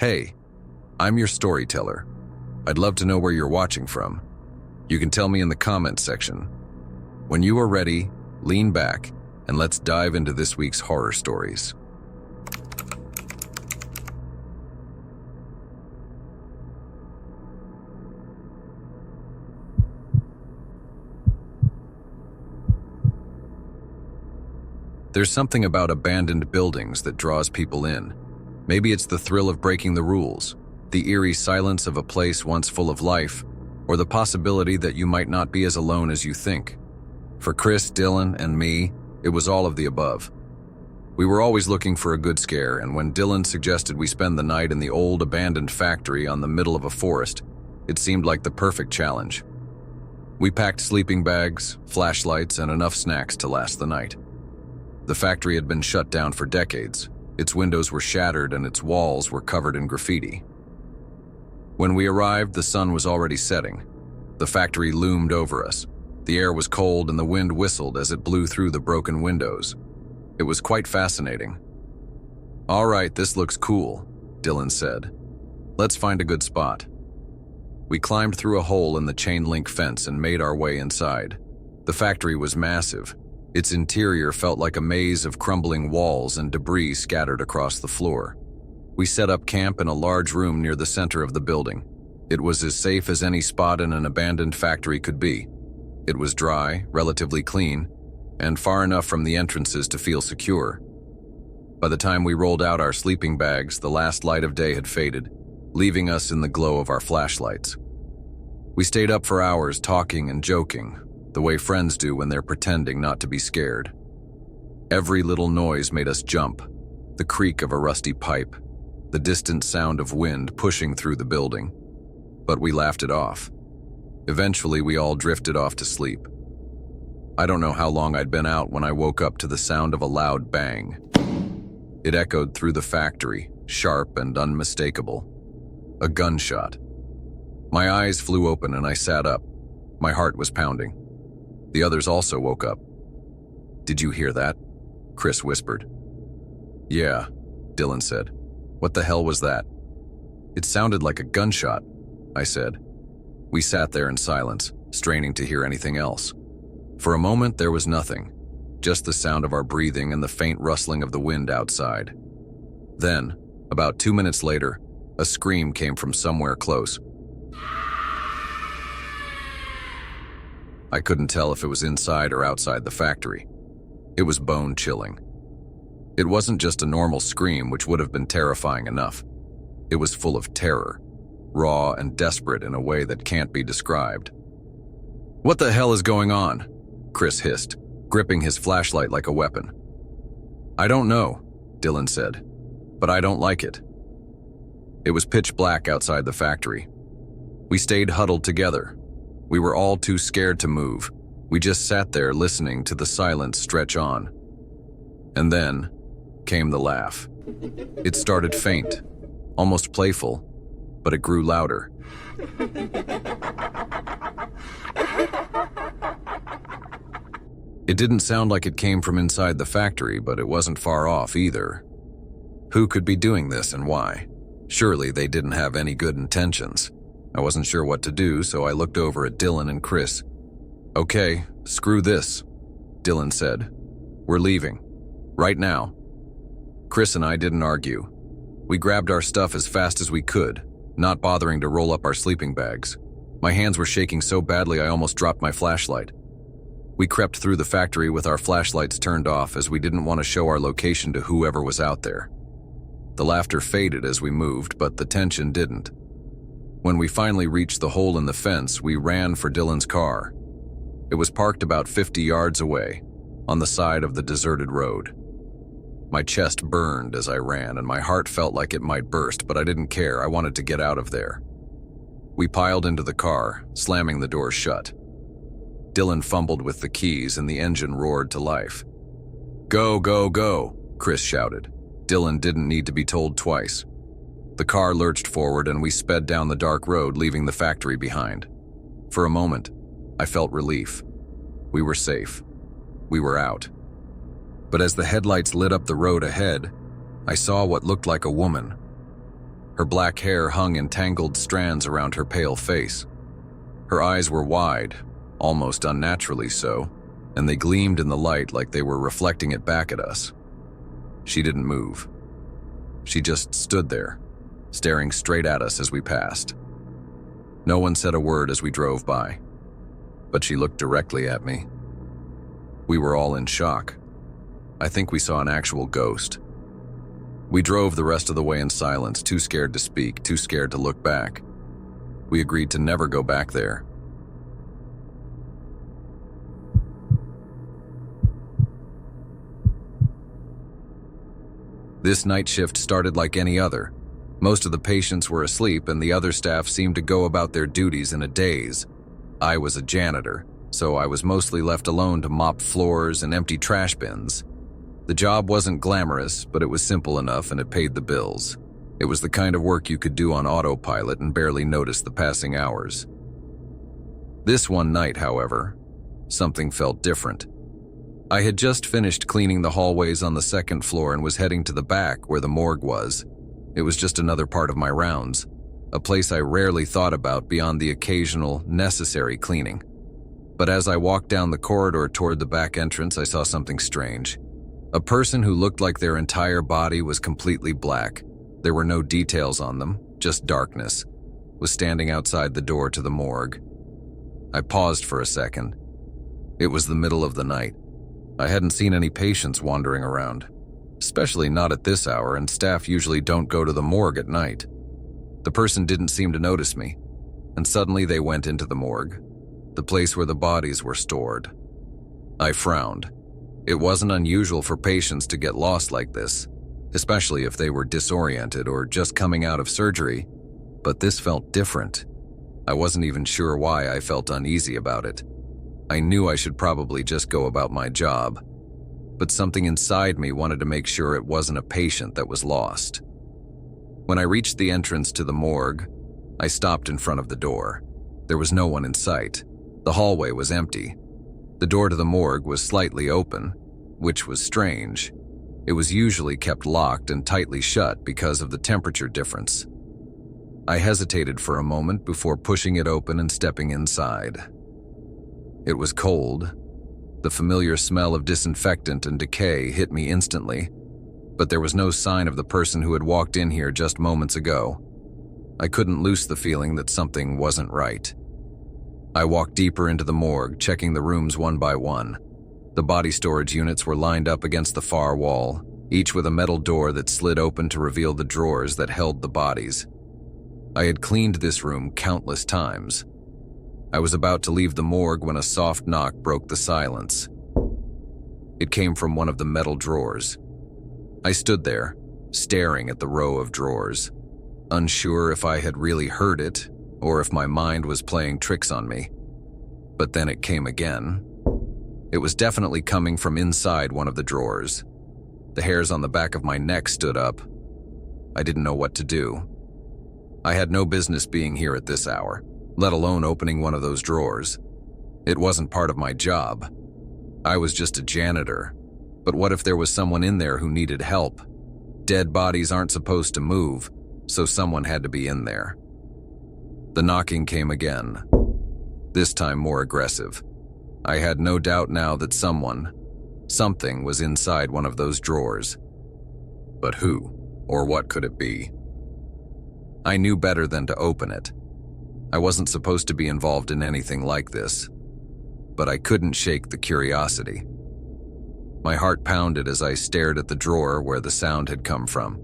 Hey, I'm your storyteller. I'd love to know where you're watching from. You can tell me in the comments section. When you are ready, lean back, and let's dive into this week's horror stories. There's something about abandoned buildings that draws people in. Maybe it's the thrill of breaking the rules, the eerie silence of a place once full of life, or the possibility that you might not be as alone as you think. For Chris, Dylan, and me, it was all of the above. We were always looking for a good scare, and when Dylan suggested we spend the night in the old abandoned factory on the middle of a forest, it seemed like the perfect challenge. We packed sleeping bags, flashlights, and enough snacks to last the night. The factory had been shut down for decades. Its windows were shattered and its walls were covered in graffiti. When we arrived, the sun was already setting. The factory loomed over us. The air was cold and the wind whistled as it blew through the broken windows. It was quite fascinating. "All right, this looks cool," Dylan said. "Let's find a good spot." We climbed through a hole in the chain-link fence and made our way inside. The factory was massive. Its interior felt like a maze of crumbling walls and debris scattered across the floor. We set up camp in a large room near the center of the building. It was as safe as any spot in an abandoned factory could be. It was dry, relatively clean, and far enough from the entrances to feel secure. By the time we rolled out our sleeping bags, the last light of day had faded, leaving us in the glow of our flashlights. We stayed up for hours talking and joking, the way friends do when they're pretending not to be scared. Every little noise made us jump, the creak of a rusty pipe, the distant sound of wind pushing through the building. But we laughed it off. Eventually, we all drifted off to sleep. I don't know how long I'd been out when I woke up to the sound of a loud bang. It echoed through the factory, sharp and unmistakable. A gunshot. My eyes flew open and I sat up. My heart was pounding. The others also woke up. "Did you hear that?" Chris whispered. "Yeah," Dylan said. "What the hell was that?" "It sounded like a gunshot," I said. We sat there in silence, straining to hear anything else. For a moment, there was nothing, just the sound of our breathing and the faint rustling of the wind outside. Then, about 2 minutes later, a scream came from somewhere close. I couldn't tell if it was inside or outside the factory. It was bone-chilling. It wasn't just a normal scream, which would have been terrifying enough. It was full of terror, raw and desperate in a way that can't be described. "What the hell is going on?" Chris hissed, gripping his flashlight like a weapon. "I don't know," Dylan said, "but I don't like it." It was pitch black outside the factory. We stayed huddled together. We were all too scared to move. We just sat there listening to the silence stretch on. And then came the laugh. It started faint, almost playful, but it grew louder. It didn't sound like it came from inside the factory, but it wasn't far off either. Who could be doing this and why? Surely they didn't have any good intentions. I wasn't sure what to do, so I looked over at Dylan and Chris. "Okay, screw this," Dylan said. "We're leaving. Right now." Chris and I didn't argue. We grabbed our stuff as fast as we could, not bothering to roll up our sleeping bags. My hands were shaking so badly I almost dropped my flashlight. We crept through the factory with our flashlights turned off as we didn't want to show our location to whoever was out there. The laughter faded as we moved, but the tension didn't. When we finally reached the hole in the fence, we ran for Dylan's car. It was parked about 50 yards away, on the side of the deserted road. My chest burned as I ran, and my heart felt like it might burst, but I didn't care. I wanted to get out of there. We piled into the car, slamming the door shut. Dylan fumbled with the keys, and the engine roared to life. "Go, go, go," Chris shouted. Dylan didn't need to be told twice. The car lurched forward and we sped down the dark road, leaving the factory behind. For a moment, I felt relief. We were safe. We were out. But as the headlights lit up the road ahead, I saw what looked like a woman. Her black hair hung in tangled strands around her pale face. Her eyes were wide, almost unnaturally so, and they gleamed in the light like they were reflecting it back at us. She didn't move. She just stood there, staring straight at us as we passed. No one said a word as we drove by, but she looked directly at me. We were all in shock. I think we saw an actual ghost. We drove the rest of the way in silence, too scared to speak, too scared to look back. We agreed to never go back there. This night shift started like any other. Most of the patients were asleep and the other staff seemed to go about their duties in a daze. I was a janitor, so I was mostly left alone to mop floors and empty trash bins. The job wasn't glamorous, but it was simple enough and it paid the bills. It was the kind of work you could do on autopilot and barely notice the passing hours. This one night, however, something felt different. I had just finished cleaning the hallways on the second floor and was heading to the back where the morgue was. It was just another part of my rounds, a place I rarely thought about beyond the occasional, necessary cleaning. But as I walked down the corridor toward the back entrance, I saw something strange. A person who looked like their entire body was completely black. There were no details on them, just darkness, was standing outside the door to the morgue. I paused for a second. It was the middle of the night. I hadn't seen any patients wandering around, especially not at this hour, and staff usually don't go to the morgue at night. The person didn't seem to notice me, and suddenly they went into the morgue, the place where the bodies were stored. I frowned. It wasn't unusual for patients to get lost like this, especially if they were disoriented or just coming out of surgery, but this felt different. I wasn't even sure why I felt uneasy about it. I knew I should probably just go about my job, but something inside me wanted to make sure it wasn't a patient that was lost. When I reached the entrance to the morgue, I stopped in front of the door. There was no one in sight. The hallway was empty. The door to the morgue was slightly open, which was strange. It was usually kept locked and tightly shut because of the temperature difference. I hesitated for a moment before pushing it open and stepping inside. It was cold. The familiar smell of disinfectant and decay hit me instantly, but there was no sign of the person who had walked in here just moments ago. I couldn't loose the feeling that something wasn't right. I walked deeper into the morgue, checking the rooms one by one. The body storage units were lined up against the far wall, each with a metal door that slid open to reveal the drawers that held the bodies. I had cleaned this room countless times. I was about to leave the morgue when a soft knock broke the silence. It came from one of the metal drawers. I stood there, staring at the row of drawers, unsure if I had really heard it or if my mind was playing tricks on me. But then it came again. It was definitely coming from inside one of the drawers. The hairs on the back of my neck stood up. I didn't know what to do. I had no business being here at this hour, let alone opening one of those drawers. It wasn't part of my job. I was just a janitor. But what if there was someone in there who needed help? Dead bodies aren't supposed to move, so someone had to be in there. The knocking came again, this time more aggressive. I had no doubt now that something was inside one of those drawers. But who, or what could it be? I knew better than to open it. I wasn't supposed to be involved in anything like this, but I couldn't shake the curiosity. My heart pounded as I stared at the drawer where the sound had come from.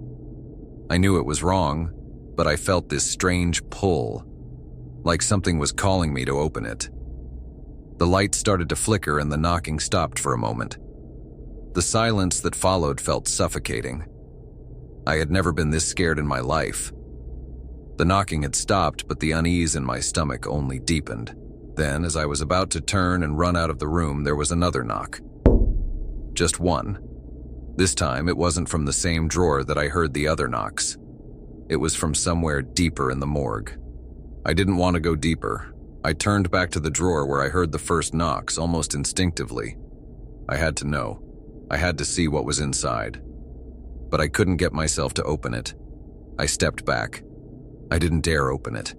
I knew it was wrong, but I felt this strange pull, like something was calling me to open it. The light started to flicker and the knocking stopped for a moment. The silence that followed felt suffocating. I had never been this scared in my life. The knocking had stopped, but the unease in my stomach only deepened. Then, as I was about to turn and run out of the room, there was another knock. Just one. This time, it wasn't from the same drawer that I heard the other knocks. It was from somewhere deeper in the morgue. I didn't want to go deeper. I turned back to the drawer where I heard the first knocks almost instinctively. I had to know. I had to see what was inside. But I couldn't get myself to open it. I stepped back. I didn't dare open it.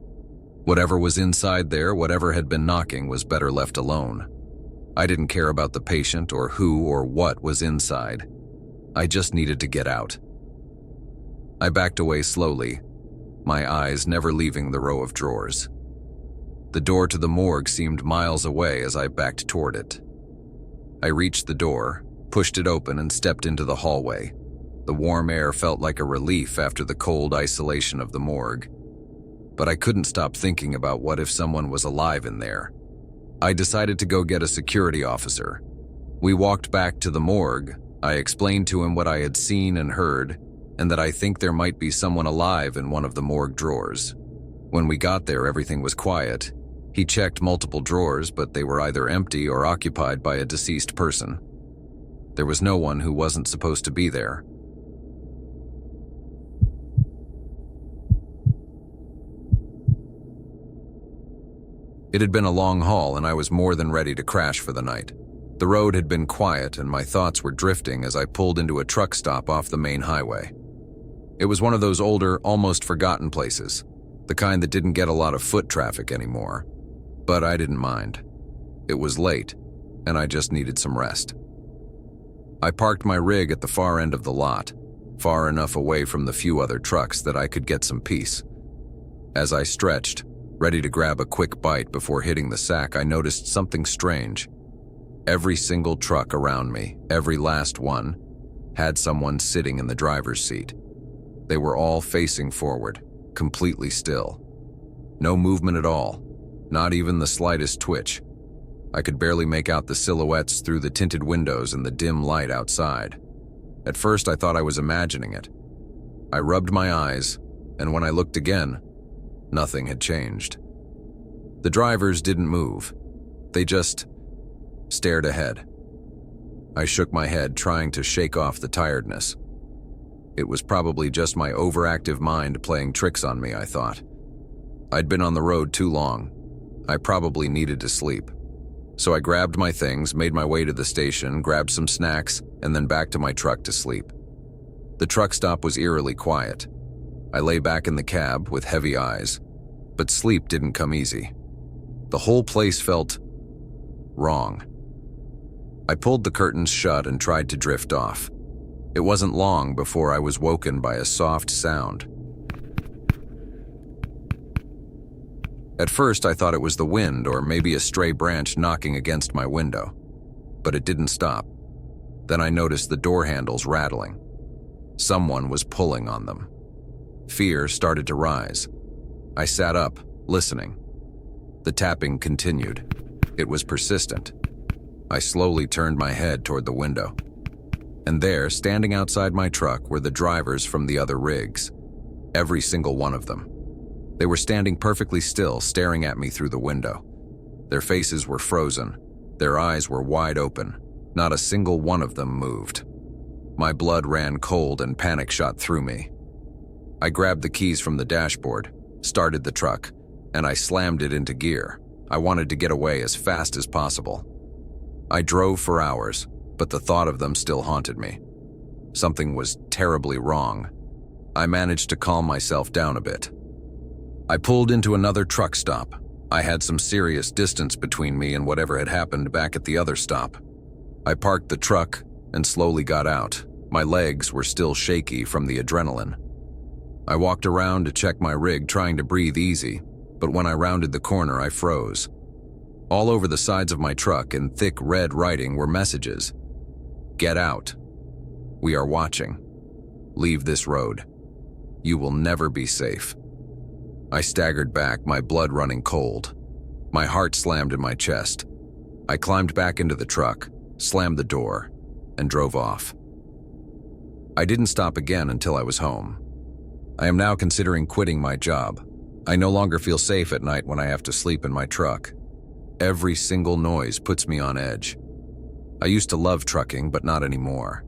Whatever was inside there, whatever had been knocking, was better left alone. I didn't care about the patient or who or what was inside. I just needed to get out. I backed away slowly, my eyes never leaving the row of drawers. The door to the morgue seemed miles away as I backed toward it. I reached the door, pushed it open, and stepped into the hallway. The warm air felt like a relief after the cold isolation of the morgue. But I couldn't stop thinking about what if someone was alive in there. I decided to go get a security officer. We walked back to the morgue. I explained to him what I had seen and heard, and that I think there might be someone alive in one of the morgue drawers. When we got there, everything was quiet. He checked multiple drawers, but they were either empty or occupied by a deceased person. There was no one who wasn't supposed to be there. It had been a long haul, and I was more than ready to crash for the night. The road had been quiet, and my thoughts were drifting as I pulled into a truck stop off the main highway. It was one of those older, almost forgotten places, the kind that didn't get a lot of foot traffic anymore. But I didn't mind. It was late, and I just needed some rest. I parked my rig at the far end of the lot, far enough away from the few other trucks that I could get some peace. As I stretched, ready to grab a quick bite before hitting the sack, I noticed something strange. Every single truck around me, every last one, had someone sitting in the driver's seat. They were all facing forward, completely still. No movement at all, not even the slightest twitch. I could barely make out the silhouettes through the tinted windows and the dim light outside. At first, I thought I was imagining it. I rubbed my eyes, and when I looked again, nothing had changed. The drivers didn't move. They just stared ahead. I shook my head, trying to shake off the tiredness. It was probably just my overactive mind playing tricks on me, I thought. I'd been on the road too long. I probably needed to sleep. So I grabbed my things, made my way to the station, grabbed some snacks, and then back to my truck to sleep. The truck stop was eerily quiet. I lay back in the cab with heavy eyes, but sleep didn't come easy. The whole place felt wrong. I pulled the curtains shut and tried to drift off. It wasn't long before I was woken by a soft sound. At first, I thought it was the wind or maybe a stray branch knocking against my window, but it didn't stop. Then I noticed the door handles rattling. Someone was pulling on them. Fear started to rise. I sat up, listening. The tapping continued. It was persistent. I slowly turned my head toward the window. And there, standing outside my truck, were the drivers from the other rigs. Every single one of them. They were standing perfectly still, staring at me through the window. Their faces were frozen. Their eyes were wide open. Not a single one of them moved. My blood ran cold and panic shot through me. I grabbed the keys from the dashboard, started the truck, and I slammed it into gear. I wanted to get away as fast as possible. I drove for hours, but the thought of them still haunted me. Something was terribly wrong. I managed to calm myself down a bit. I pulled into another truck stop. I had some serious distance between me and whatever had happened back at the other stop. I parked the truck and slowly got out. My legs were still shaky from the adrenaline. I walked around to check my rig, trying to breathe easy, but when I rounded the corner, I froze. All over the sides of my truck in thick red writing were messages. Get out. We are watching. Leave this road. You will never be safe. I staggered back, my blood running cold. My heart slammed in my chest. I climbed back into the truck, slammed the door, and drove off. I didn't stop again until I was home. I am now considering quitting my job. I no longer feel safe at night when I have to sleep in my truck. Every single noise puts me on edge. I used to love trucking, but not anymore.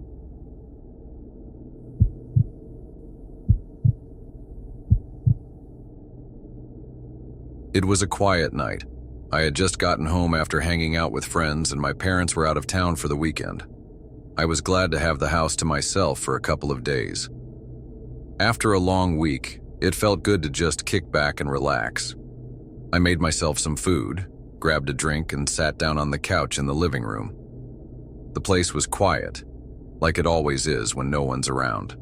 It was a quiet night. I had just gotten home after hanging out with friends, and my parents were out of town for the weekend. I was glad to have the house to myself for a couple of days. After a long week, it felt good to just kick back and relax. I made myself some food, grabbed a drink, and sat down on the couch in the living room. The place was quiet, like it always is when no one's around.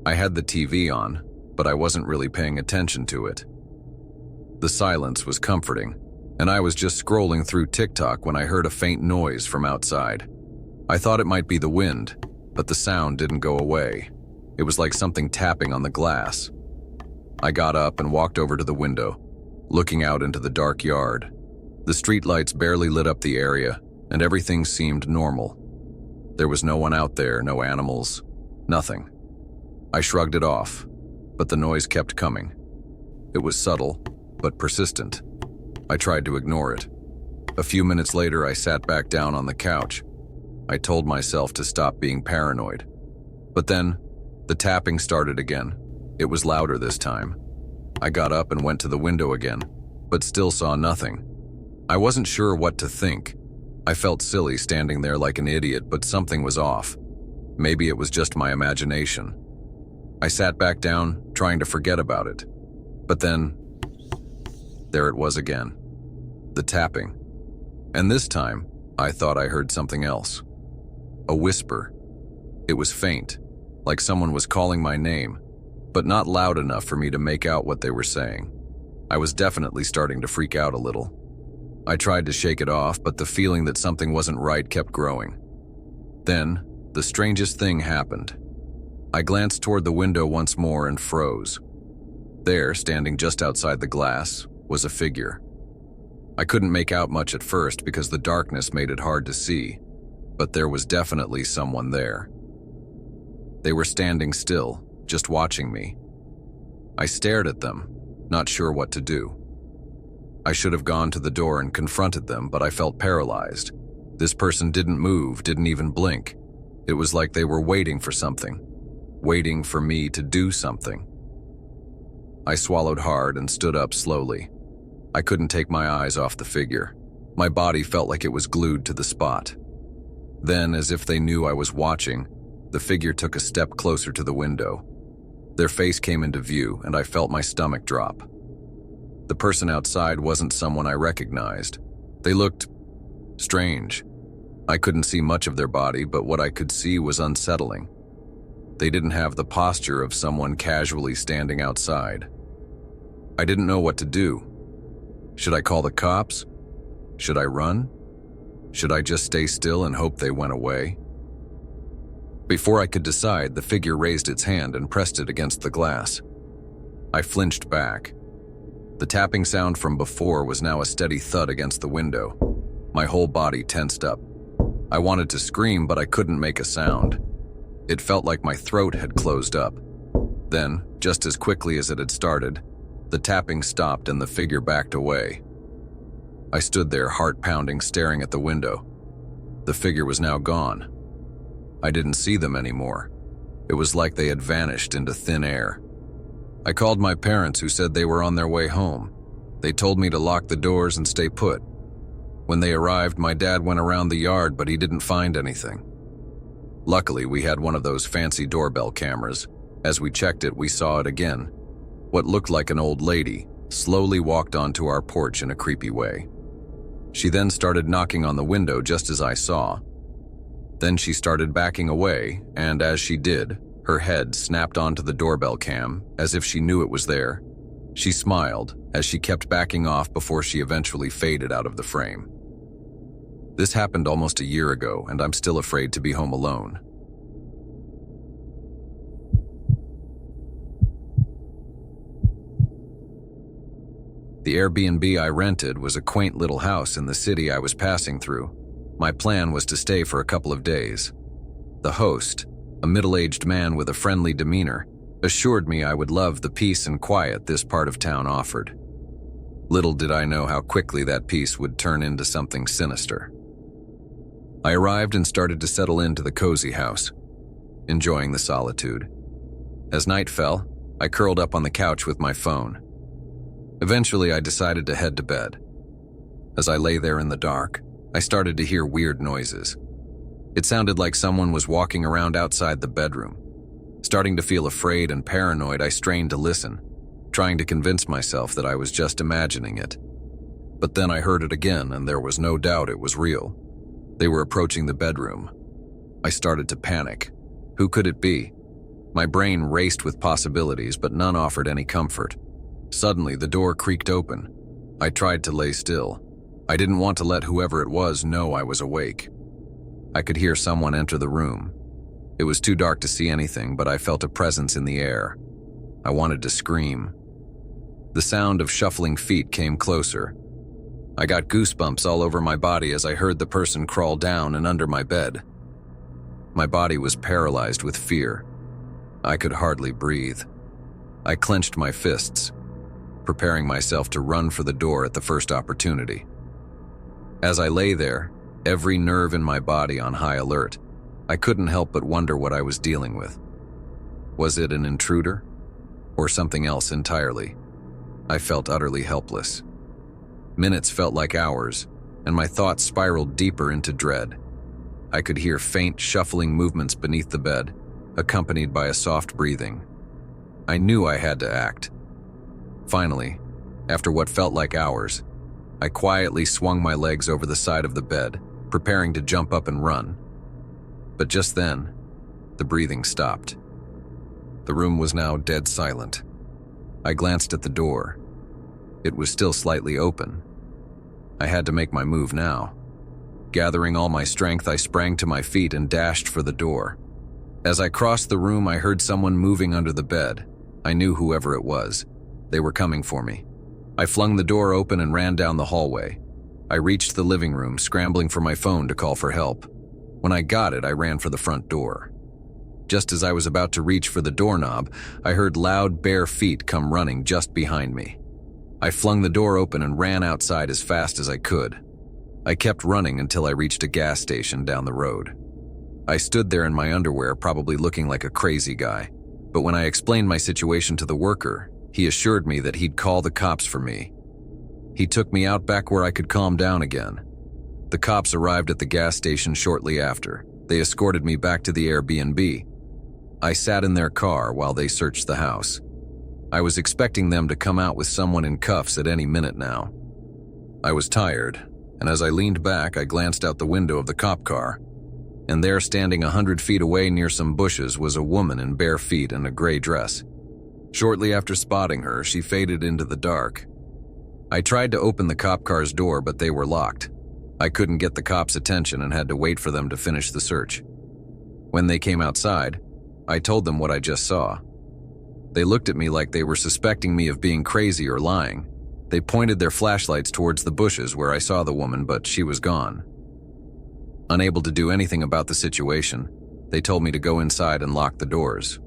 I had the TV on, but I wasn't really paying attention to it. The silence was comforting, and I was just scrolling through TikTok when I heard a faint noise from outside. I thought it might be the wind, but the sound didn't go away. It was like something tapping on the glass. I got up and walked over to the window, looking out into the dark yard. The streetlights barely lit up the area, and everything seemed normal. There was no one out there, no animals, nothing. I shrugged it off, but the noise kept coming. It was subtle, but persistent. I tried to ignore it. A few minutes later, I sat back down on the couch. I told myself to stop being paranoid. But then, the tapping started again. It was louder this time. I got up and went to the window again, but still saw nothing. I wasn't sure what to think. I felt silly standing there like an idiot, but something was off. Maybe it was just my imagination. I sat back down, trying to forget about it. But then, there it was again. The tapping. And this time, I thought I heard something else. A whisper. It was faint, like someone was calling my name, but not loud enough for me to make out what they were saying. I was definitely starting to freak out a little. I tried to shake it off, but the feeling that something wasn't right kept growing. Then, the strangest thing happened. I glanced toward the window once more and froze. There, standing just outside the glass, was a figure. I couldn't make out much at first because the darkness made it hard to see, but there was definitely someone there. They were standing still, just watching me. I stared at them, not sure what to do. I should have gone to the door and confronted them, but I felt paralyzed. This person didn't move, didn't even blink. It was like they were waiting for something, waiting for me to do something. I swallowed hard and stood up slowly. I couldn't take my eyes off the figure. My body felt like it was glued to the spot. Then, as if they knew I was watching, the figure took a step closer to the window. Their face came into view, and I felt my stomach drop. The person outside wasn't someone I recognized. They looked strange. I couldn't see much of their body, but what I could see was unsettling. They didn't have the posture of someone casually standing outside. I didn't know what to do. Should I call the cops? Should I run? Should I just stay still and hope they went away? Before I could decide, the figure raised its hand and pressed it against the glass. I flinched back. The tapping sound from before was now a steady thud against the window. My whole body tensed up. I wanted to scream, but I couldn't make a sound. It felt like my throat had closed up. Then, just as quickly as it had started, the tapping stopped and the figure backed away. I stood there, heart pounding, staring at the window. The figure was now gone. I didn't see them anymore. It was like they had vanished into thin air. I called my parents, who said they were on their way home. They told me to lock the doors and stay put. When they arrived, my dad went around the yard, but he didn't find anything. Luckily, we had one of those fancy doorbell cameras. As we checked it, we saw it again. What looked like an old lady slowly walked onto our porch in a creepy way. She then started knocking on the window just as I saw. Then she started backing away, and as she did, her head snapped onto the doorbell cam as if she knew it was there. She smiled as she kept backing off before she eventually faded out of the frame. This happened almost a year ago, and I'm still afraid to be home alone. The Airbnb I rented was a quaint little house in the city I was passing through. My plan was to stay for a couple of days. The host, a middle-aged man with a friendly demeanor, assured me I would love the peace and quiet this part of town offered. Little did I know how quickly that peace would turn into something sinister. I arrived and started to settle into the cozy house, enjoying the solitude. As night fell, I curled up on the couch with my phone. Eventually, I decided to head to bed. As I lay there in the dark, I started to hear weird noises. It sounded like someone was walking around outside the bedroom. Starting to feel afraid and paranoid, I strained to listen, trying to convince myself that I was just imagining it. But then I heard it again, and there was no doubt it was real. They were approaching the bedroom. I started to panic. Who could it be? My brain raced with possibilities, but none offered any comfort. Suddenly, the door creaked open. I tried to lay still. I didn't want to let whoever it was know I was awake. I could hear someone enter the room. It was too dark to see anything, but I felt a presence in the air. I wanted to scream. The sound of shuffling feet came closer. I got goosebumps all over my body as I heard the person crawl down and under my bed. My body was paralyzed with fear. I could hardly breathe. I clenched my fists, preparing myself to run for the door at the first opportunity. As I lay there, every nerve in my body on high alert, I couldn't help but wonder what I was dealing with. Was it an intruder? Or something else entirely? I felt utterly helpless. Minutes felt like hours, and my thoughts spiraled deeper into dread. I could hear faint, shuffling movements beneath the bed, accompanied by a soft breathing. I knew I had to act. Finally, after what felt like hours, I quietly swung my legs over the side of the bed, preparing to jump up and run. But just then, the breathing stopped. The room was now dead silent. I glanced at the door. It was still slightly open. I had to make my move now. Gathering all my strength, I sprang to my feet and dashed for the door. As I crossed the room, I heard someone moving under the bed. I knew whoever it was. They were coming for me. I flung the door open and ran down the hallway. I reached the living room, scrambling for my phone to call for help. When I got it, I ran for the front door. Just as I was about to reach for the doorknob, I heard loud, bare feet come running just behind me. I flung the door open and ran outside as fast as I could. I kept running until I reached a gas station down the road. I stood there in my underwear, probably looking like a crazy guy. But when I explained my situation to the worker, he assured me that he'd call the cops for me. He took me out back where I could calm down again. The cops arrived at the gas station shortly after. They escorted me back to the Airbnb. I sat in their car while they searched the house. I was expecting them to come out with someone in cuffs at any minute now. I was tired, and as I leaned back, I glanced out the window of the cop car. And there, standing 100 feet away near some bushes, was a woman in bare feet and a gray dress. Shortly after spotting her, she faded into the dark. I tried to open the cop car's door, but they were locked. I couldn't get the cops' attention and had to wait for them to finish the search. When they came outside, I told them what I just saw. They looked at me like they were suspecting me of being crazy or lying. They pointed their flashlights towards the bushes where I saw the woman, but she was gone. Unable to do anything about the situation, they told me to go inside and lock the doors.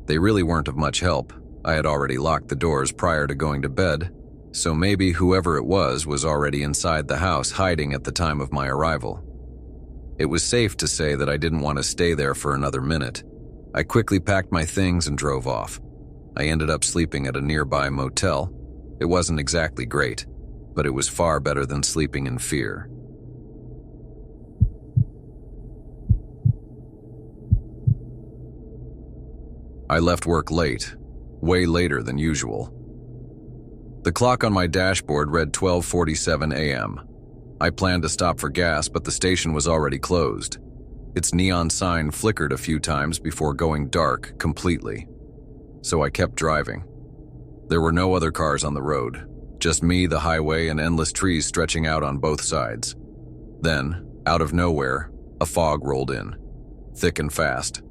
They really weren't of much help. I had already locked the doors prior to going to bed, so maybe whoever it was already inside the house hiding at the time of my arrival. It was safe to say that I didn't want to stay there for another minute. I quickly packed my things and drove off. I ended up sleeping at a nearby motel. It wasn't exactly great, but it was far better than sleeping in fear. I left work late, way later than usual. The clock on my dashboard read 12:47 a.m. I planned to stop for gas, but the station was already closed. Its neon sign flickered a few times before going dark completely. So I kept driving. There were no other cars on the road, just me, the highway, and endless trees stretching out on both sides. Then, out of nowhere, a fog rolled in, thick and fast.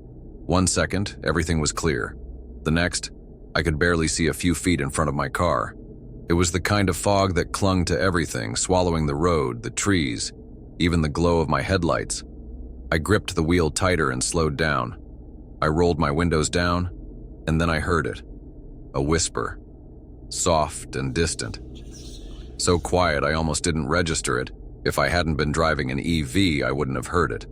1 second, everything was clear. The next, I could barely see a few feet in front of my car. It was the kind of fog that clung to everything, swallowing the road, the trees, even the glow of my headlights. I gripped the wheel tighter and slowed down. I rolled my windows down, and then I heard it. A whisper. Soft and distant. So quiet I almost didn't register it. If I hadn't been driving an EV, I wouldn't have heard it.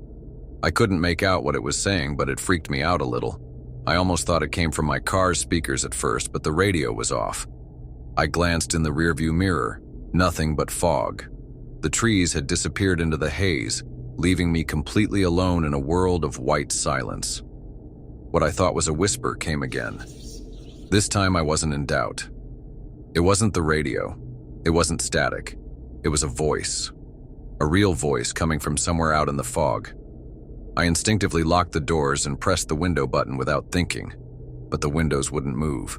I couldn't make out what it was saying, but it freaked me out a little. I almost thought it came from my car's speakers at first, but the radio was off. I glanced in the rearview mirror. Nothing but fog. The trees had disappeared into the haze, leaving me completely alone in a world of white silence. What I thought was a whisper came again. This time I wasn't in doubt. It wasn't the radio. It wasn't static. It was a voice. A real voice coming from somewhere out in the fog. I instinctively locked the doors and pressed the window button without thinking, but the windows wouldn't move.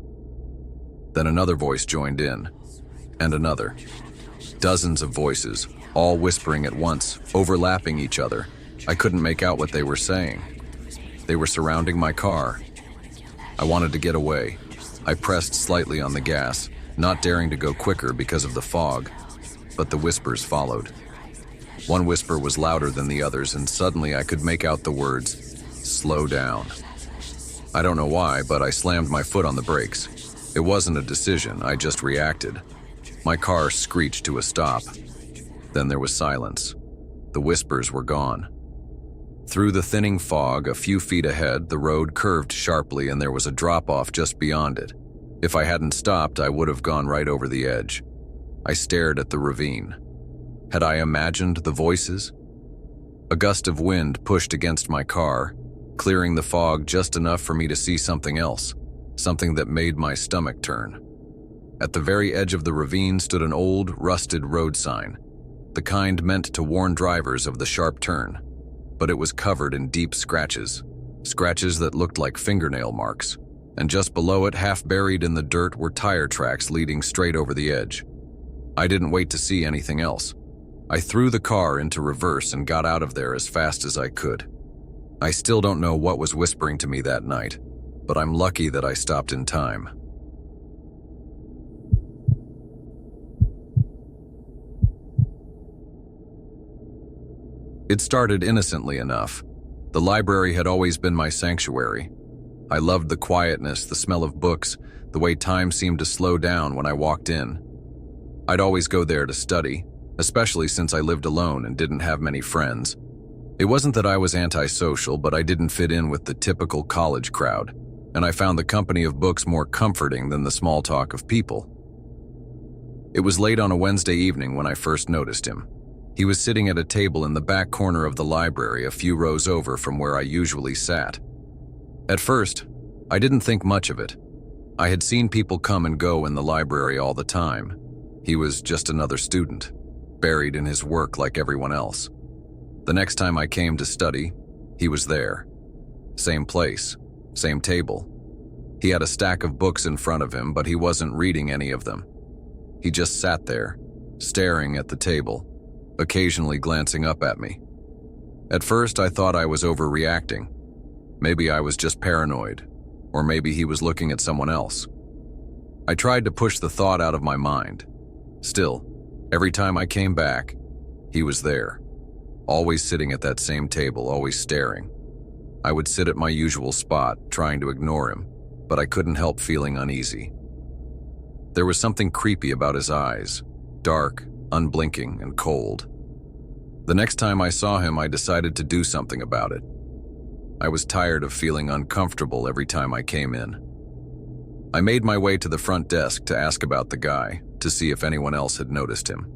Then another voice joined in, and another. Dozens of voices, all whispering at once, overlapping each other. I couldn't make out what they were saying. They were surrounding my car. I wanted to get away. I pressed slightly on the gas, not daring to go quicker because of the fog, but the whispers followed. One whisper was louder than the others, and suddenly I could make out the words, "Slow down." I don't know why, but I slammed my foot on the brakes. It wasn't a decision, I just reacted. My car screeched to a stop. Then there was silence. The whispers were gone. Through the thinning fog, a few feet ahead, the road curved sharply and there was a drop-off just beyond it. If I hadn't stopped, I would have gone right over the edge. I stared at the ravine. Had I imagined the voices? A gust of wind pushed against my car, clearing the fog just enough for me to see something else, something that made my stomach turn. At the very edge of the ravine stood an old, rusted road sign, the kind meant to warn drivers of the sharp turn, but it was covered in deep scratches that looked like fingernail marks, and just below it, half buried in the dirt, were tire tracks leading straight over the edge. I didn't wait to see anything else. I threw the car into reverse and got out of there as fast as I could. I still don't know what was whispering to me that night, but I'm lucky that I stopped in time. It started innocently enough. The library had always been my sanctuary. I loved the quietness, the smell of books, the way time seemed to slow down when I walked in. I'd always go there to study, especially since I lived alone and didn't have many friends. It wasn't that I was antisocial, but I didn't fit in with the typical college crowd, and I found the company of books more comforting than the small talk of people. It was late on a Wednesday evening when I first noticed him. He was sitting at a table in the back corner of the library, a few rows over from where I usually sat. At first, I didn't think much of it. I had seen people come and go in the library all the time. He was just another student, buried in his work like everyone else. The next time I came to study, he was there. Same place, same table. He had a stack of books in front of him, but he wasn't reading any of them. He just sat there, staring at the table, occasionally glancing up at me. At first, I thought I was overreacting. Maybe I was just paranoid, or maybe he was looking at someone else. I tried to push the thought out of my mind. Still, every time I came back, he was there, always sitting at that same table, always staring. I would sit at my usual spot, trying to ignore him, but I couldn't help feeling uneasy. There was something creepy about his eyes, dark, unblinking, and cold. The next time I saw him, I decided to do something about it. I was tired of feeling uncomfortable every time I came in. I made my way to the front desk to ask about the guy, to see if anyone else had noticed him.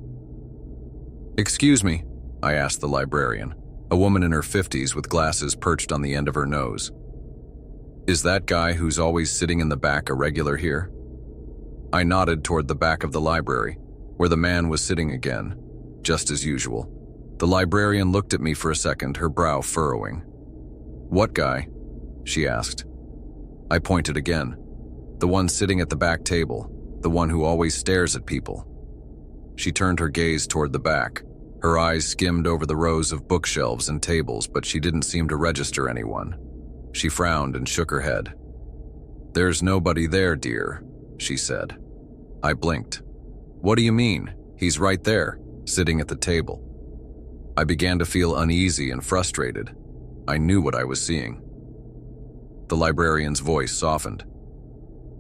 "Excuse me," I asked the librarian, a woman in her 50s with glasses perched on the end of her nose. "Is that guy who's always sitting in the back a regular here?" I nodded toward the back of the library, where the man was sitting again, just as usual. The librarian looked at me for a second, her brow furrowing. "What guy?" she asked. I pointed again. "The one sitting at the back table, the one who always stares at people." She turned her gaze toward the back. Her eyes skimmed over the rows of bookshelves and tables, but she didn't seem to register anyone. She frowned and shook her head. "There's nobody there, dear," she said. I blinked. "What do you mean? He's right there, sitting at the table." I began to feel uneasy and frustrated. I knew what I was seeing. The librarian's voice softened.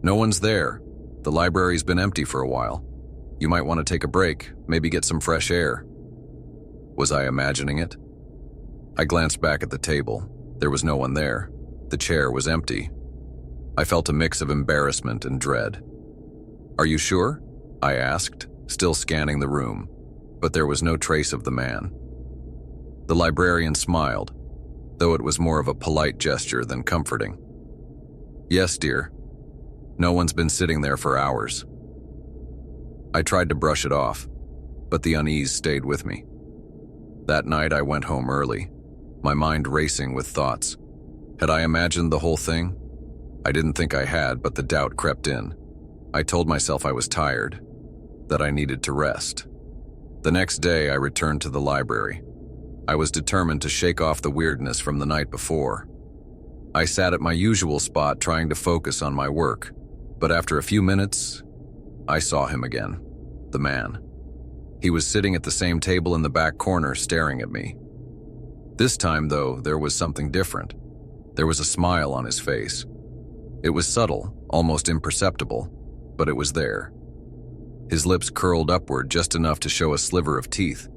"No one's there. The library's been empty for a while. You might want to take a break, maybe get some fresh air." Was I imagining it? I glanced back at the table. There was no one there. The chair was empty. I felt a mix of embarrassment and dread. "Are you sure?" I asked, still scanning the room, but there was no trace of the man. The librarian smiled, though it was more of a polite gesture than comforting. Yes, dear. No one's been sitting there for hours. I tried to brush it off, but the unease stayed with me. That night I went home early, my mind racing with thoughts. Had I imagined the whole thing? I didn't think I had, but the doubt crept in. I told myself I was tired, that I needed to rest. The next day I returned to the library. I was determined to shake off the weirdness from the night before. I sat at my usual spot trying to focus on my work, but after a few minutes, I saw him again, the man. He was sitting at the same table in the back corner staring at me. This time, though, there was something different. There was a smile on his face. It was subtle, almost imperceptible, but it was there. His lips curled upward just enough to show a sliver of teeth.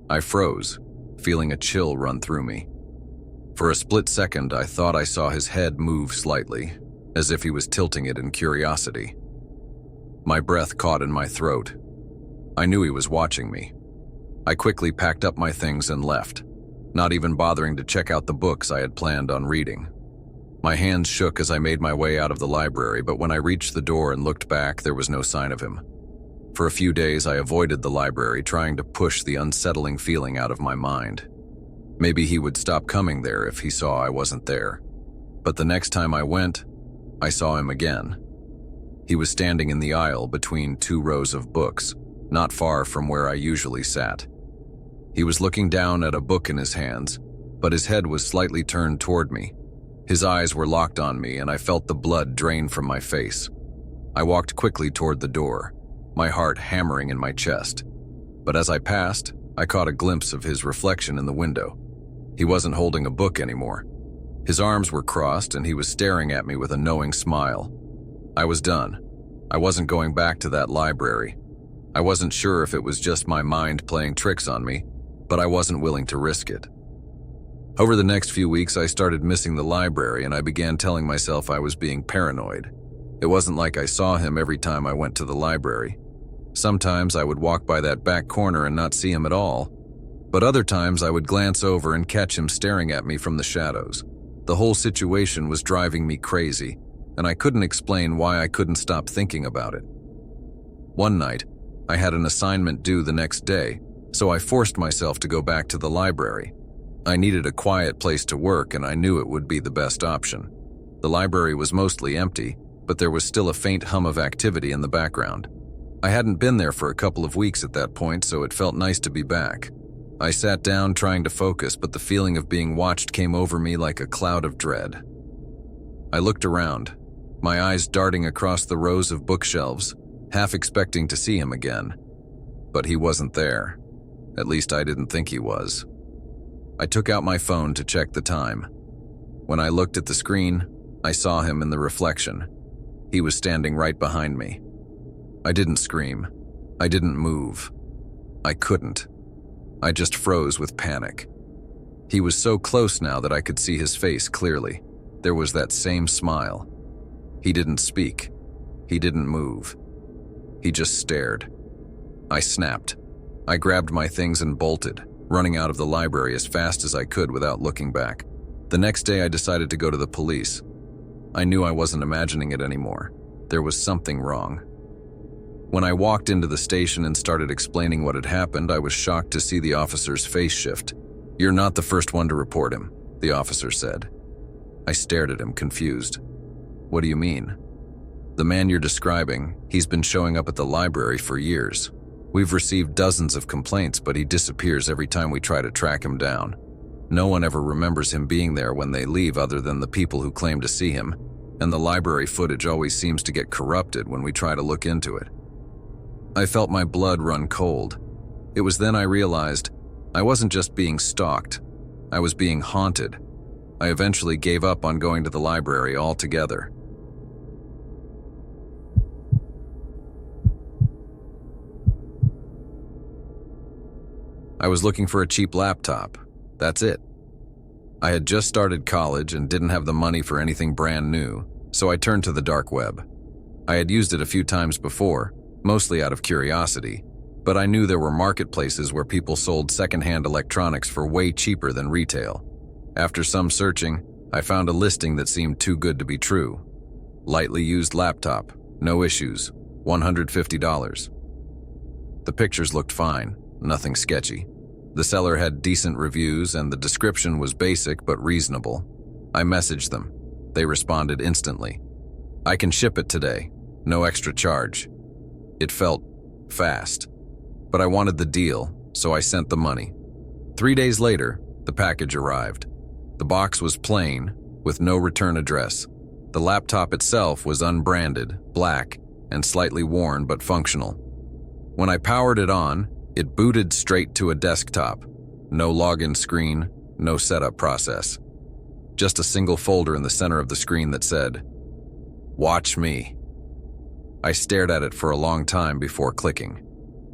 I froze, feeling a chill run through me. For a split second, I thought I saw his head move slightly, as if he was tilting it in curiosity. My breath caught in my throat. I knew he was watching me. I quickly packed up my things and left, not even bothering to check out the books I had planned on reading. My hands shook as I made my way out of the library, but when I reached the door and looked back, there was no sign of him. For a few days, I avoided the library, trying to push the unsettling feeling out of my mind. Maybe he would stop coming there if he saw I wasn't there. But the next time I went, I saw him again. He was standing in the aisle between two rows of books, not far from where I usually sat. He was looking down at a book in his hands, but his head was slightly turned toward me. His eyes were locked on me, and I felt the blood drain from my face. I walked quickly toward the door, my heart hammering in my chest. But as I passed, I caught a glimpse of his reflection in the window. He wasn't holding a book anymore. His arms were crossed, and he was staring at me with a knowing smile. I was done. I wasn't going back to that library. I wasn't sure if it was just my mind playing tricks on me, but I wasn't willing to risk it. Over the next few weeks, I started missing the library, and I began telling myself I was being paranoid. It wasn't like I saw him every time I went to the library. Sometimes I would walk by that back corner and not see him at all, but other times I would glance over and catch him staring at me from the shadows. The whole situation was driving me crazy, and I couldn't explain why I couldn't stop thinking about it. One night, I had an assignment due the next day, so I forced myself to go back to the library. I needed a quiet place to work, and I knew it would be the best option. The library was mostly empty, but there was still a faint hum of activity in the background. I hadn't been there for a couple of weeks at that point, so it felt nice to be back. I sat down trying to focus, but the feeling of being watched came over me like a cloud of dread. I looked around, my eyes darting across the rows of bookshelves, half expecting to see him again. But he wasn't there. At least I didn't think he was. I took out my phone to check the time. When I looked at the screen, I saw him in the reflection. He was standing right behind me. I didn't scream. I didn't move. I couldn't. I just froze with panic. He was so close now that I could see his face clearly. There was that same smile. He didn't speak. He didn't move. He just stared. I snapped. I grabbed my things and bolted, running out of the library as fast as I could without looking back. The next day I decided to go to the police. I knew I wasn't imagining it anymore. There was something wrong. When I walked into the station and started explaining what had happened, I was shocked to see the officer's face shift. "You're not the first one to report him," the officer said. I stared at him, confused. "What do you mean?" "The man you're describing, he's been showing up at the library for years. We've received dozens of complaints, but he disappears every time we try to track him down. No one ever remembers him being there when they leave other than the people who claim to see him, and the library footage always seems to get corrupted when we try to look into it." I felt my blood run cold. It was then I realized I wasn't just being stalked, I was being haunted. I eventually gave up on going to the library altogether. I was looking for a cheap laptop. That's it. I had just started college and didn't have the money for anything brand new, so I turned to the dark web. I had used it a few times before, mostly out of curiosity, but I knew there were marketplaces where people sold secondhand electronics for way cheaper than retail. After some searching, I found a listing that seemed too good to be true. Lightly used laptop, no issues, $150. The pictures looked fine, nothing sketchy. The seller had decent reviews and the description was basic but reasonable. I messaged them. They responded instantly. I can ship it today, no extra charge. It felt fast, but I wanted the deal, so I sent the money. 3 days later, the package arrived. The box was plain, with no return address. The laptop itself was unbranded, black, and slightly worn but functional. When I powered it on, it booted straight to a desktop. No login screen, no setup process. Just a single folder in the center of the screen that said, "Watch me." I stared at it for a long time before clicking.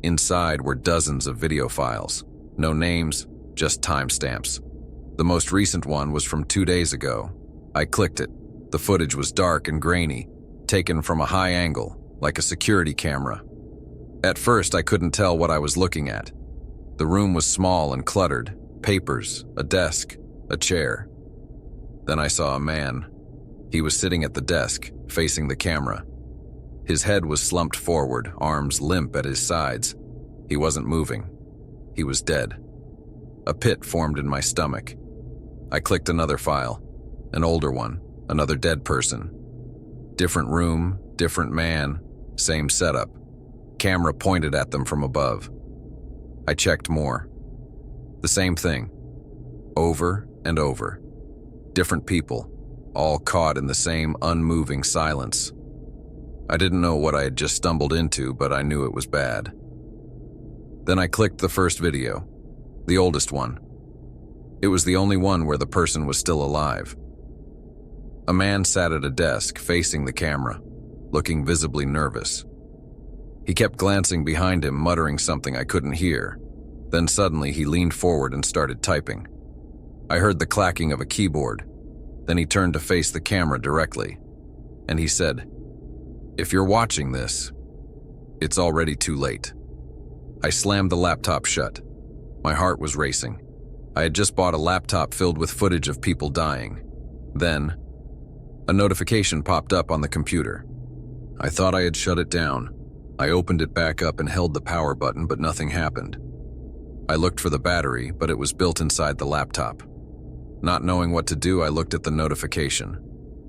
Inside were dozens of video files. No names, just timestamps. The most recent one was from 2 days ago. I clicked it. The footage was dark and grainy, taken from a high angle, like a security camera. At first, I couldn't tell what I was looking at. The room was small and cluttered, papers, a desk, a chair. Then I saw a man. He was sitting at the desk, facing the camera. His head was slumped forward, arms limp at his sides. He wasn't moving. He was dead. A pit formed in my stomach. I clicked another file, an older one, another dead person. Different room, different man, same setup. Camera pointed at them from above. I checked more. The same thing. Over and over. Different people, all caught in the same unmoving silence. I didn't know what I had just stumbled into, but I knew it was bad. Then I clicked the first video, the oldest one. It was the only one where the person was still alive. A man sat at a desk facing the camera, looking visibly nervous. He kept glancing behind him, muttering something I couldn't hear. Then suddenly he leaned forward and started typing. I heard the clacking of a keyboard. Then he turned to face the camera directly, and he said, "If you're watching this, it's already too late." I slammed the laptop shut. My heart was racing. I had just bought a laptop filled with footage of people dying. Then, a notification popped up on the computer. I thought I had shut it down. I opened it back up and held the power button, but nothing happened. I looked for the battery, but it was built inside the laptop. Not knowing what to do, I looked at the notification.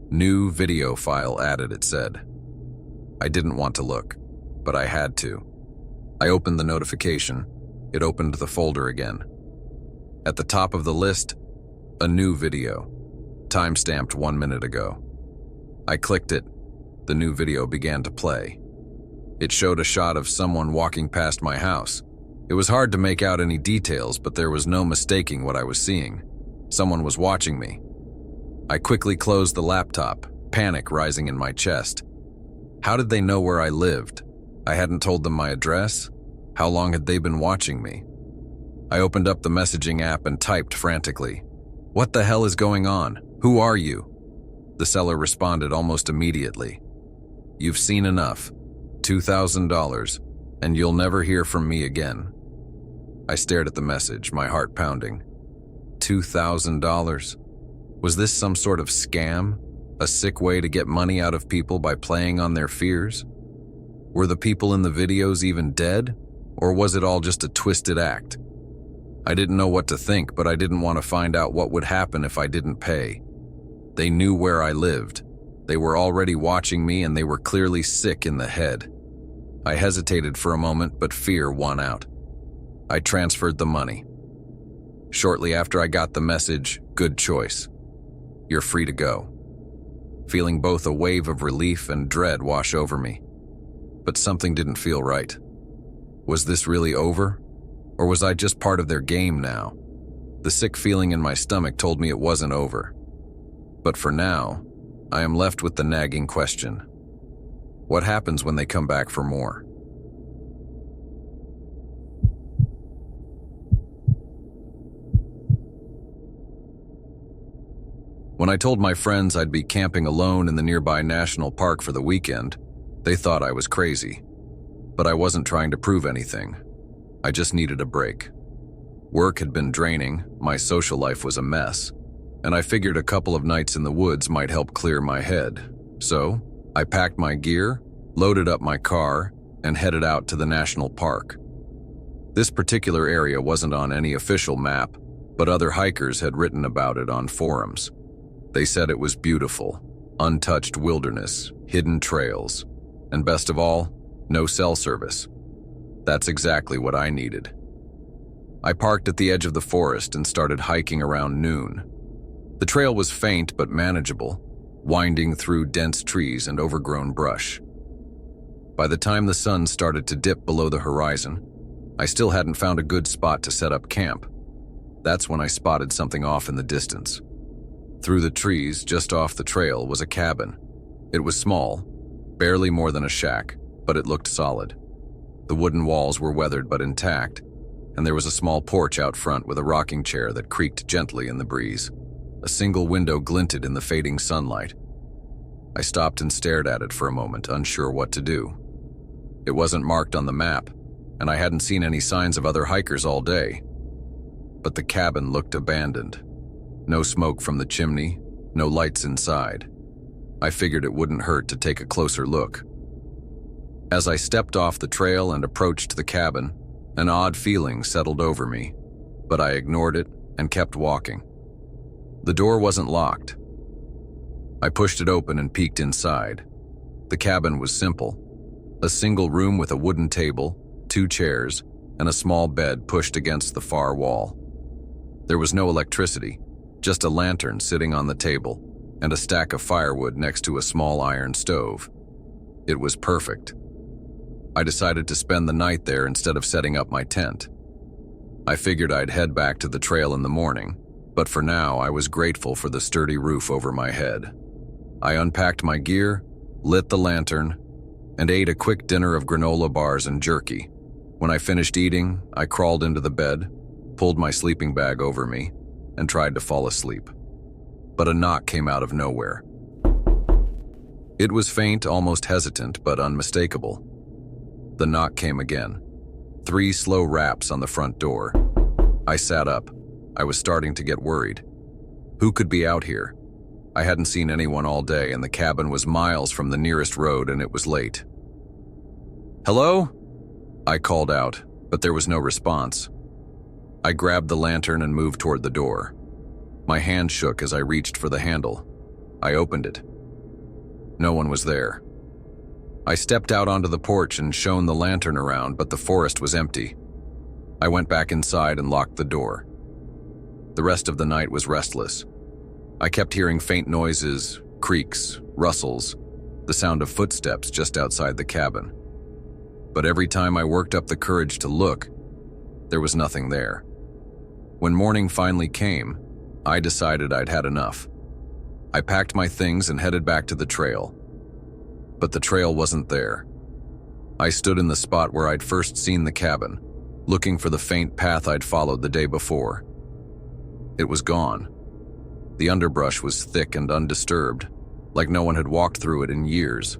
New video file added, it said. I didn't want to look, but I had to. I opened the notification. It opened the folder again. At the top of the list, a new video, timestamped 1 minute ago. I clicked it. The new video began to play. It showed a shot of someone walking past my house. It was hard to make out any details, but there was no mistaking what I was seeing. Someone was watching me. I quickly closed the laptop, panic rising in my chest. How did they know where I lived? I hadn't told them my address. How long had they been watching me? I opened up the messaging app and typed frantically. "What the hell is going on? Who are you?" The seller responded almost immediately. "You've seen enough. $2,000, and you'll never hear from me again." I stared at the message, my heart pounding. $2,000? Was this some sort of scam? A sick way to get money out of people by playing on their fears? Were the people in the videos even dead? Or was it all just a twisted act? I didn't know what to think, but I didn't want to find out what would happen if I didn't pay. They knew where I lived. They were already watching me, and they were clearly sick in the head. I hesitated for a moment, but fear won out. I transferred the money. Shortly after I got the message, "Good choice. You're free to go." Feeling both a wave of relief and dread wash over me. But something didn't feel right. Was this really over? Or was I just part of their game now? The sick feeling in my stomach told me it wasn't over. But for now, I am left with the nagging question. What happens when they come back for more? When I told my friends I'd be camping alone in the nearby national park for the weekend, they thought I was crazy. But I wasn't trying to prove anything. I just needed a break. Work had been draining, my social life was a mess, and I figured a couple of nights in the woods might help clear my head. So, I packed my gear, loaded up my car, and headed out to the national park. This particular area wasn't on any official map, but other hikers had written about it on forums. They said it was beautiful, untouched wilderness, hidden trails, and best of all, no cell service. That's exactly what I needed. I parked at the edge of the forest and started hiking around noon. The trail was faint but manageable, winding through dense trees and overgrown brush. By the time the sun started to dip below the horizon, I still hadn't found a good spot to set up camp. That's when I spotted something off in the distance. Through the trees, just off the trail, was a cabin. It was small, barely more than a shack, but it looked solid. The wooden walls were weathered but intact, and there was a small porch out front with a rocking chair that creaked gently in the breeze. A single window glinted in the fading sunlight. I stopped and stared at it for a moment, unsure what to do. It wasn't marked on the map, and I hadn't seen any signs of other hikers all day. But the cabin looked abandoned. No smoke from the chimney, no lights inside. I figured it wouldn't hurt to take a closer look. As I stepped off the trail and approached the cabin, an odd feeling settled over me, but I ignored it and kept walking. The door wasn't locked. I pushed it open and peeked inside. The cabin was simple. A single room with a wooden table, 2 chairs, and a small bed pushed against the far wall. There was no electricity, just a lantern sitting on the table and a stack of firewood next to a small iron stove. It was perfect. I decided to spend the night there instead of setting up my tent. I figured I'd head back to the trail in the morning, but for now I was grateful for the sturdy roof over my head. I unpacked my gear, lit the lantern, and ate a quick dinner of granola bars and jerky. When I finished eating, I crawled into the bed, pulled my sleeping bag over me, and tried to fall asleep. But a knock came out of nowhere. It was faint, almost hesitant, but unmistakable. The knock came again. 3 slow raps on the front door. I sat up. I was starting to get worried. Who could be out here? I hadn't seen anyone all day, and the cabin was miles from the nearest road, and it was late. "Hello?" I called out, but there was no response. I grabbed the lantern and moved toward the door. My hand shook as I reached for the handle. I opened it. No one was there. I stepped out onto the porch and shone the lantern around, but the forest was empty. I went back inside and locked the door. The rest of the night was restless. I kept hearing faint noises, creaks, rustles, the sound of footsteps just outside the cabin. But every time I worked up the courage to look, there was nothing there. When morning finally came, I decided I'd had enough. I packed my things and headed back to the trail. But the trail wasn't there. I stood in the spot where I'd first seen the cabin, looking for the faint path I'd followed the day before. It was gone. The underbrush was thick and undisturbed, like no one had walked through it in years.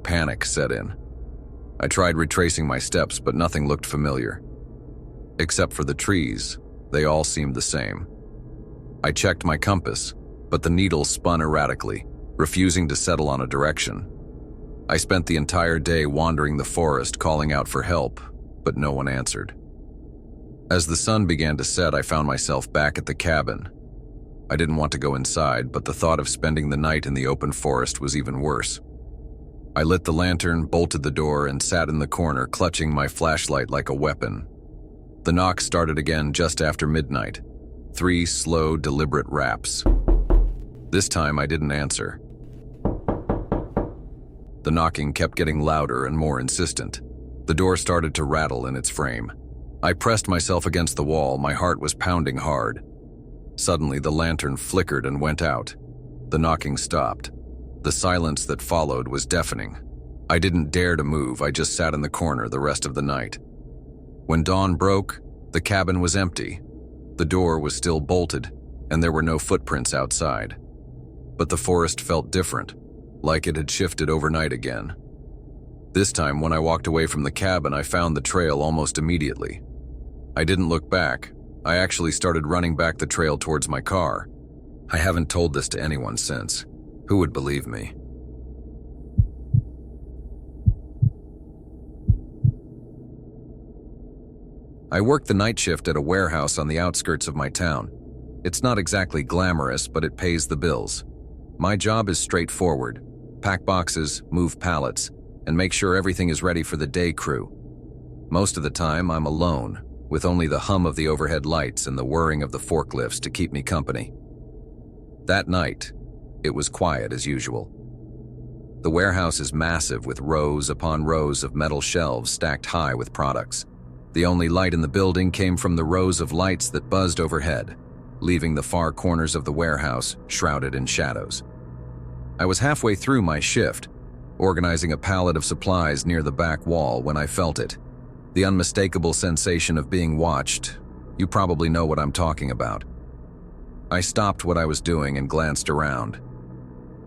Panic set in. I tried retracing my steps, but nothing looked familiar. Except for the trees, they all seemed the same. I checked my compass, but the needle spun erratically, refusing to settle on a direction. I spent the entire day wandering the forest, calling out for help, but no one answered. As the sun began to set, I found myself back at the cabin. I didn't want to go inside, but the thought of spending the night in the open forest was even worse. I lit the lantern, bolted the door, and sat in the corner, clutching my flashlight like a weapon. The knock started again just after midnight. 3 slow, deliberate raps. This time I didn't answer. The knocking kept getting louder and more insistent. The door started to rattle in its frame. I pressed myself against the wall, my heart was pounding hard. Suddenly the lantern flickered and went out. The knocking stopped. The silence that followed was deafening. I didn't dare to move, I just sat in the corner the rest of the night. When dawn broke, the cabin was empty. The door was still bolted, and there were no footprints outside. But the forest felt different, like it had shifted overnight again. This time, when I walked away from the cabin, I found the trail almost immediately. I didn't look back. I actually started running back the trail towards my car. I haven't told this to anyone since. Who would believe me? I worked the night shift at a warehouse on the outskirts of my town. It's not exactly glamorous, but it pays the bills. My job is straightforward: pack boxes, move pallets, and make sure everything is ready for the day crew. Most of the time, I'm alone, with only the hum of the overhead lights and the whirring of the forklifts to keep me company. That night, it was quiet as usual. The warehouse is massive, with rows upon rows of metal shelves stacked high with products. The only light in the building came from the rows of lights that buzzed overhead, leaving the far corners of the warehouse shrouded in shadows. I was halfway through my shift, organizing a pallet of supplies near the back wall, when I felt it. The unmistakable sensation of being watched. You probably know what I'm talking about. I stopped what I was doing and glanced around.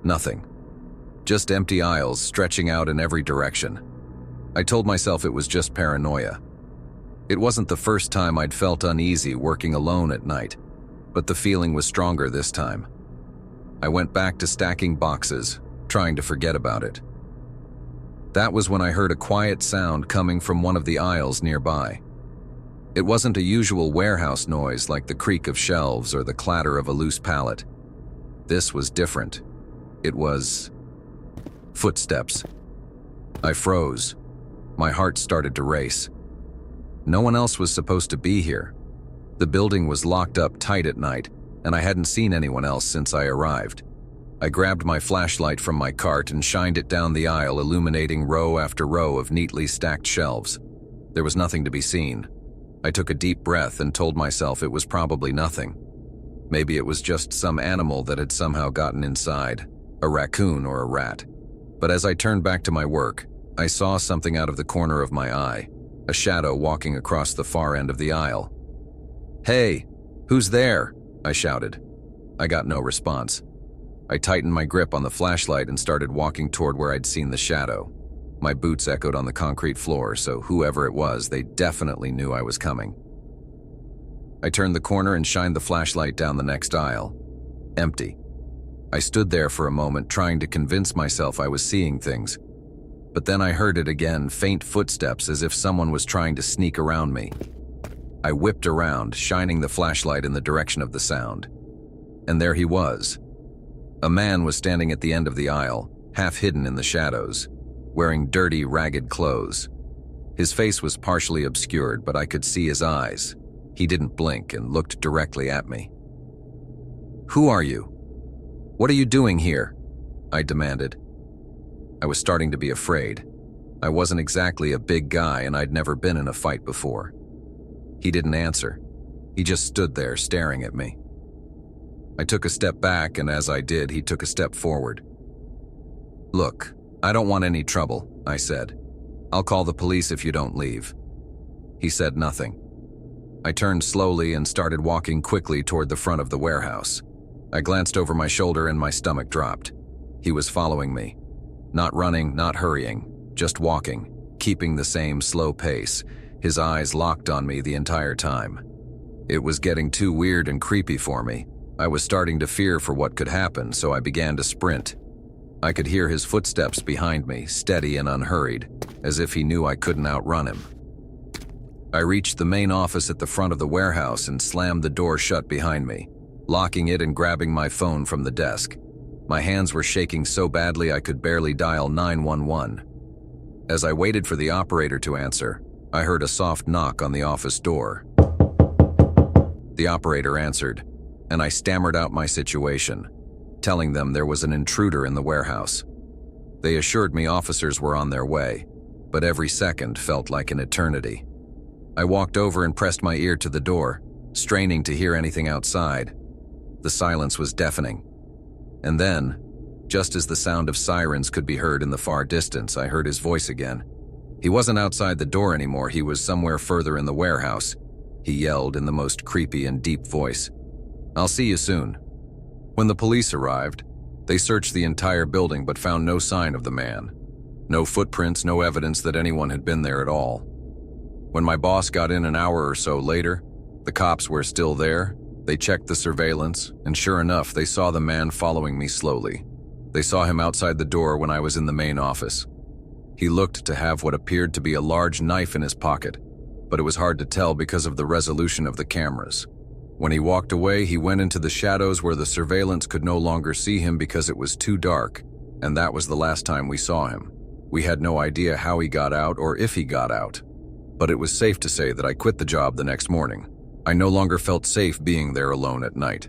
Nothing. Just empty aisles stretching out in every direction. I told myself it was just paranoia. It wasn't the first time I'd felt uneasy working alone at night, but the feeling was stronger this time. I went back to stacking boxes, trying to forget about it. That was when I heard a quiet sound coming from one of the aisles nearby. It wasn't a usual warehouse noise like the creak of shelves or the clatter of a loose pallet. This was different. It was footsteps. I froze. My heart started to race. No one else was supposed to be here. The building was locked up tight at night, and I hadn't seen anyone else since I arrived. I grabbed my flashlight from my cart and shined it down the aisle, illuminating row after row of neatly stacked shelves. There was nothing to be seen. I took a deep breath and told myself it was probably nothing. Maybe it was just some animal that had somehow gotten inside, a raccoon or a rat. But as I turned back to my work, I saw something out of the corner of my eye, a shadow walking across the far end of the aisle. "Hey, who's there?" I shouted. I got no response. I tightened my grip on the flashlight and started walking toward where I'd seen the shadow. My boots echoed on the concrete floor, so whoever it was, they definitely knew I was coming. I turned the corner and shined the flashlight down the next aisle. Empty. I stood there for a moment, trying to convince myself I was seeing things. But then I heard it again, faint footsteps, as if someone was trying to sneak around me. I whipped around, shining the flashlight in the direction of the sound. And there he was. A man was standing at the end of the aisle, half hidden in the shadows, wearing dirty, ragged clothes. His face was partially obscured, but I could see his eyes. He didn't blink and looked directly at me. "Who are you? What are you doing here?" I demanded. I was starting to be afraid. I wasn't exactly a big guy, and I'd never been in a fight before. He didn't answer. He just stood there staring at me. I took a step back, and as I did, he took a step forward. "Look, I don't want any trouble," I said. "I'll call the police if you don't leave." He said nothing. I turned slowly and started walking quickly toward the front of the warehouse. I glanced over my shoulder and my stomach dropped. He was following me. Not running, not hurrying, just walking, keeping the same slow pace, his eyes locked on me the entire time. It was getting too weird and creepy for me. I was starting to fear for what could happen, so I began to sprint. I could hear his footsteps behind me, steady and unhurried, as if he knew I couldn't outrun him. I reached the main office at the front of the warehouse and slammed the door shut behind me, locking it and grabbing my phone from the desk. My hands were shaking so badly I could barely dial 911. As I waited for the operator to answer, I heard a soft knock on the office door. The operator answered, and I stammered out my situation, telling them there was an intruder in the warehouse. They assured me officers were on their way, but every second felt like an eternity. I walked over and pressed my ear to the door, straining to hear anything outside. The silence was deafening. And then, just as the sound of sirens could be heard in the far distance, I heard his voice again. He wasn't outside the door anymore, he was somewhere further in the warehouse. He yelled in the most creepy and deep voice, "I'll see you soon." When the police arrived, they searched the entire building but found no sign of the man. No footprints, no evidence that anyone had been there at all. When my boss got in an hour or so later, the cops were still there. They checked the surveillance, and sure enough, they saw the man following me slowly. They saw him outside the door when I was in the main office. He looked to have what appeared to be a large knife in his pocket. but it was hard to tell because of the resolution of the cameras. When he walked away, he went into the shadows where the surveillance could no longer see him because it was too dark, and that was the last time we saw him. We had no idea how he got out or if he got out. But it was safe to say that I quit the job the next morning. I no longer felt safe being there alone at night.